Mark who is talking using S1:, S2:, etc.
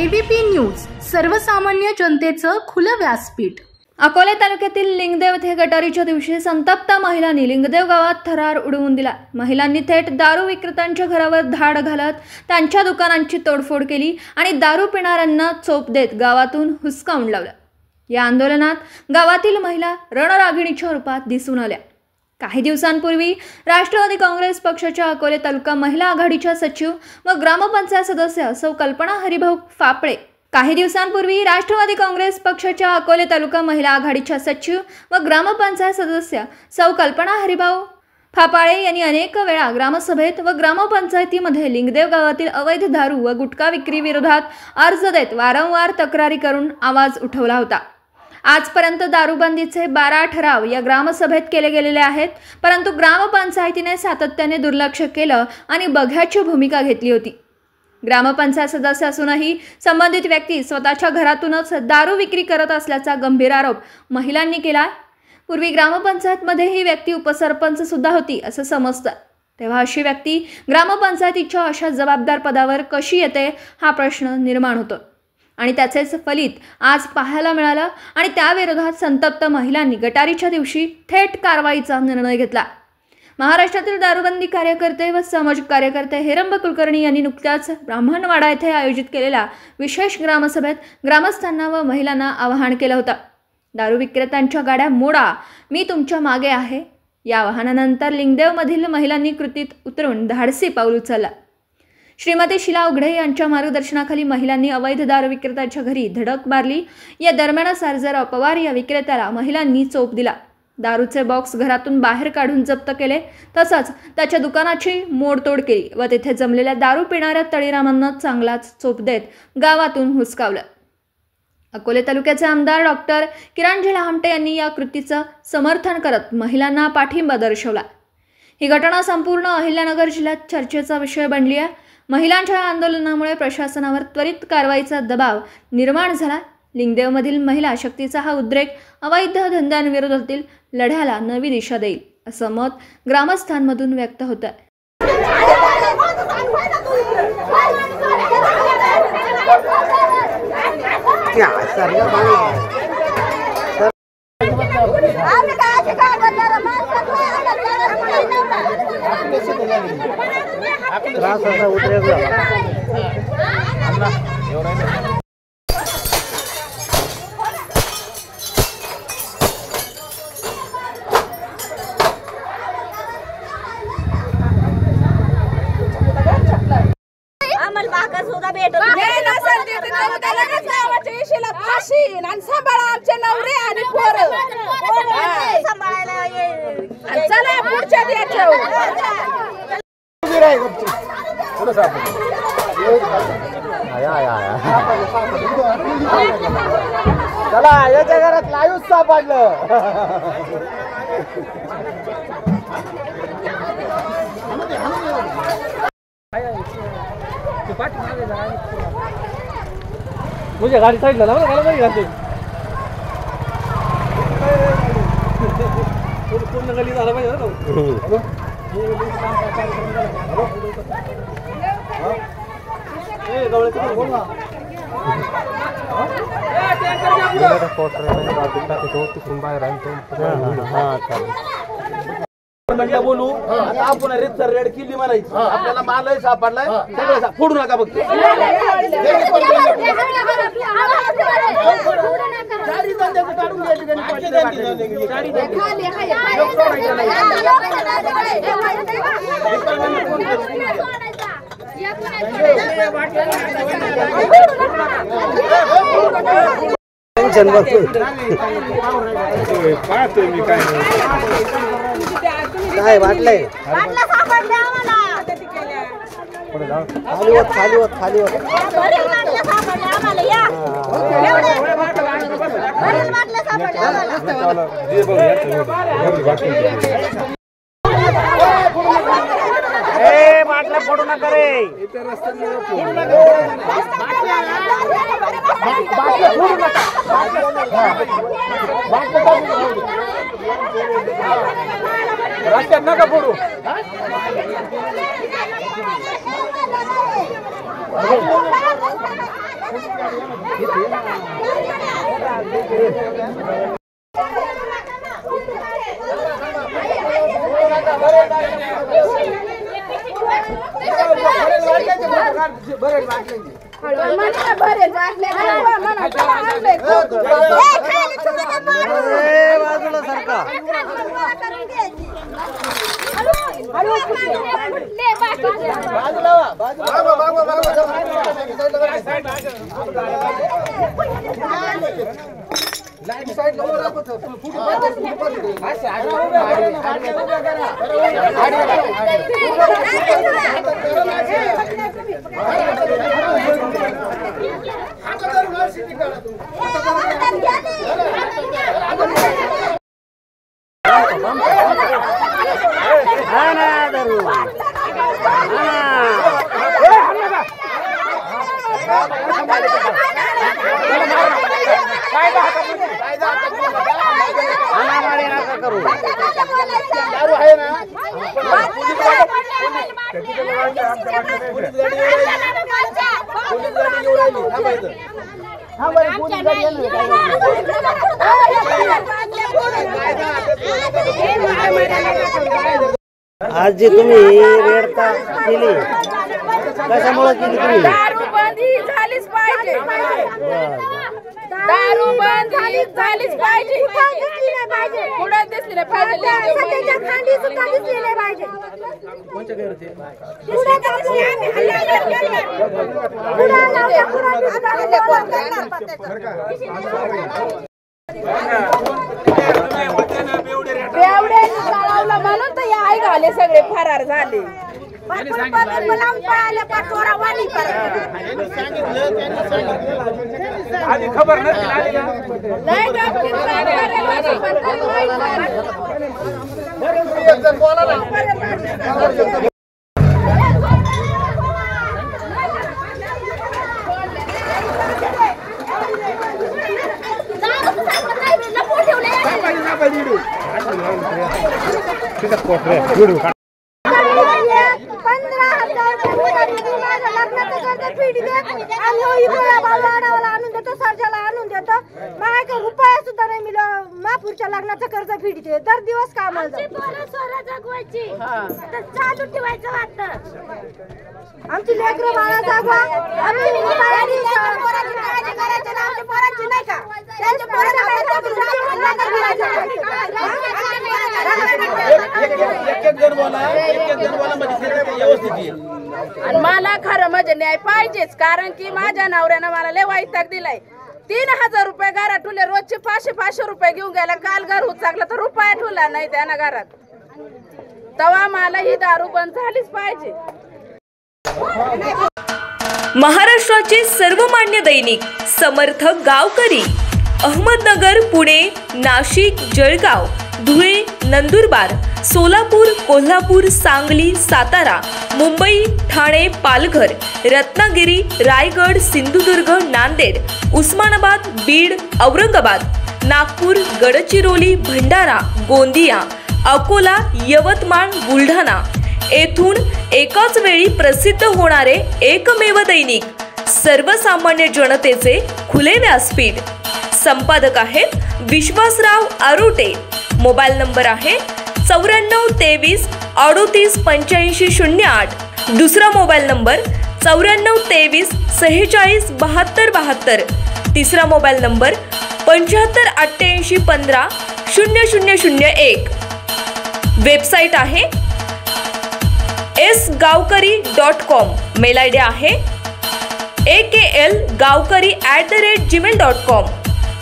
S1: ABP news, सर्वसामान्य जनतेचं खुलं व्यासपीठ।
S2: अकोले तालुक्यातील लिंगदेव येथे गटारीच्या दिवशी संतप्त महिलांनी लिंगदेव गावात थरार उडवून दिला। महिलांनी थेट दारू विक्रेत्यांच्या घरावर धाड घालत त्यांच्या दुकानांची तोडफोड केली आणि दारू पिणाऱ्यांना चोप देत गावातून हुसकावून लावलं। या आंदोलनात गावातील महिला रणरागिणीच्या रूपात दिसून आल्या। काही दिवसांपूर्वी राष्ट्रवादी काँग्रेस पक्षाच्या अकोले तालुका महिला आघाडीच्या सचिव व ग्रामपंचायत सदस्य सौ कल्पना हरिभाऊ फापळे काही दिवसांपूर्वी राष्ट्रवादी काँग्रेस पक्षाच्या अकोले तालुका महिला आघाडीच्या सचिव व ग्रामपंचायत सदस्य सौ कल्पना हरिभाऊ फापाळे यांनी अनेक वेळा ग्रामसभेत व ग्रामपंचायतीमध्ये लिंगदेव गावातील अवैध दारू व गुटखा विक्री विरोधात अर्ज देत वारंवार तक्रारी करून आवाज उठवला होता। आजपर्यंत दारूबंदीचे 12 ठराव या ग्रामसभेत केले गेलेले आहेत, परंतु ग्रामपंचायतीने सातत्याने दुर्लक्ष केलं आणि बघ्याची भूमिका घेतली होती। ग्रामपंचायत सदस्य असूनही संबंधित व्यक्ती स्वतःच्या घरातूनच दारू विक्री करत असल्याचा गंभीर आरोप महिलांनी केला। पूर्वी ग्रामपंचायतमध्ये ही व्यक्ती उपसरपंच सुद्धा होती असं समजतं, तेव्हा अशी व्यक्ती ग्रामपंचायतीच्या अशा जबाबदार पदावर कशी येते हा प्रश्न निर्माण होतो आणि त्याचेच फलित आज पाहायला मिळालं आणि त्याविरोधात संतप्त महिलांनी गटारीच्या दिवशी थेट कारवाईचा निर्णय घेतला। महाराष्ट्रातील दारूबंदी कार्यकर्ते व सामाजिक कार्यकर्ते हेरंब कुलकर्णी यांनी नुकत्याच ब्राह्मणवाडा येथे आयोजित केलेल्या विशेष ग्रामसभेत ग्रामस्थांना व महिलांना आवाहन केलं होतं। दारू विक्रेत्यांच्या गाड्या मोडा, मी तुमच्या मागे आहे। या आवाहनानंतर लिंगदेवमधील महिलांनी कृतीत उतरून धाडसी पाऊल उचललं। श्रीमती शीला उघडे यांच्या मार्गदर्शनाखाली महिलांनी अवैध दारू विक्रेत्याच्या घरी धडक मारली। या दरम्यान सर्जेराव पवार या विक्रेत्याला महिलांनी चोप दिला। दारूचे बॉक्स घरातून बाहेर काढून जप्त केले, तसंच त्याच्या दुकानाची मोडतोड केली व तेथे जमलेल्या दारू पिणाऱ्या तळीरामांना चांगलाच चोप देत गावातून हुसकावलं। अकोले तालुक्याचे आमदार डॉक्टर किरणजी लहामटे यांनी या कृतीचं समर्थन करत महिलांना पाठिंबा दर्शवला। ही घटना संपूर्ण अहिल्यानगर जिल्ह्यात चर्चेचा विषय बनली आहे। महिलांच्या आंदोलनामुळे प्रशासनावर त्वरित कारवाईचा दबाव निर्माण झाला। लिंगदेवमधील महिला शक्तीचा हा उद्रेक अवैध धंद्यांविरोधातील लढ्याला नवी दिशा देईल असं मत ग्रामस्थांमधून व्यक्त होत आहे।
S3: चला याच्या घरात लाईव्ह सापडलं। मुझे गाड़ी साइड ला पूर्ण गली झाला पाहिजे। बोलू आता आपण रेड किल्ली म्हणायची, आपल्याला मालही सापडलाय, सगळं फोडू नका बघ। काय वाटलंय खाली बाटल्या फोडू नका रे। रस्त्यात नका फोडू।
S4: आज जी तुम्ही रेडता केली कशामुळे केली तुम्ही?
S5: दारूबंदी झालीच पाहिजे. दारूबंदी झालीच पाहिजे. पुढे दिसली नाही पाहिजे. खांडी सुद्धा दिसली नाही पाहिजे. म्हणून तर या आई घाले सगळे फरार झाले.
S3: खबर
S6: रुपया सुद्धा नाही मिळाला. महापूरच्या लग्नाचं कर्ज फेडते. दर दिवस कामाला जगवायची चालू ठेवायचं वाटतं. आमची लेकरं बाळा जागवा. नाही का
S5: आणि मला खरं म्हणजे न्याय पाहिजेच. कारण की माझ्या नवऱ्यानं मला लय वैताग दिलाय. 3000 रुपये घरात ठुले. रोजचे 500 रुपये घेऊन गेला. काल घर उचाकला तर रुपया ठुला नाही त्यानं घरात. तेव्हा मला ही दारू बंद झालीच पाहिजे.
S7: महाराष्ट्राचे सर्वमान्य दैनिक समर्थ गावकरी अहमदनगर, पुणे, नाशिक, जळगाव, धुळे, नंदुरबार, सोलापूर, कोल्हापूर, सांगली, सातारा, मुंबई, ठाणे, पालघर, रत्नागिरी, रायगड, सिंधुदुर्ग, नांदेड, उस्मानाबाद, बीड, औरंगाबाद, नागपूर, गडचिरोली, भंडारा, गोंदिया, अकोला, यवतमाळ, बुलढाणा येथून एकाच वेळी प्रसिद्ध होणारे एकमेव दैनिक सर्वसामान्य जनतेचे खुले व्यासपीठ. संपादक आहेत विश्वासराव आरोटे. मोबाईल नंबर आहे 9423 38 85 08. दुसरा मोबाईल नंबर 9423 46 72 72. तिसरा मोबाईल नंबर 75 88 15 0001. वेबसाईट आहे sgavkari.com. मेल आयडी आहे akl gavkari@gmail.com.